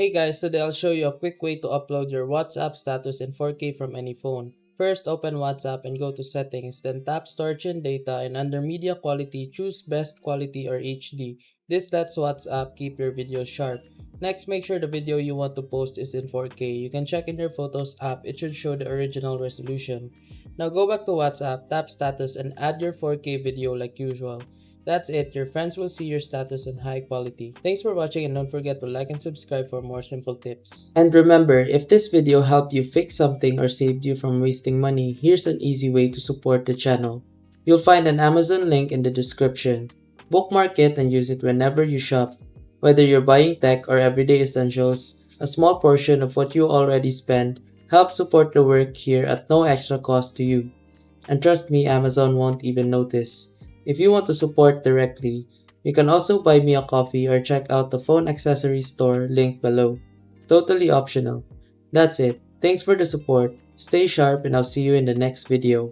Hey guys, today I'll show you a quick way to upload your WhatsApp status in 4K from any phone. First, open WhatsApp and go to Settings, then tap Storage and Data, and under Media Quality, choose Best Quality or HD. This lets WhatsApp keep your videos sharp. Next, make sure the video you want to post is in 4K. You can check in your Photos app, it should show the original resolution. Now go back to WhatsApp, tap Status, and add your 4K video like usual. That's it, your friends will see your status in high quality. Thanks for watching and don't forget to like and subscribe for more simple tips. And remember, if this video helped you fix something or saved you from wasting money, here's an easy way to support the channel. You'll find an Amazon link in the description. Bookmark it and use it whenever you shop. Whether you're buying tech or everyday essentials, a small portion of what you already spend helps support the work here at no extra cost to you. And trust me, Amazon won't even notice. If you want to support directly, you can also buy me a coffee or check out the phone accessories store linked below. Totally optional. That's it. Thanks for the support. Stay sharp and I'll see you in the next video.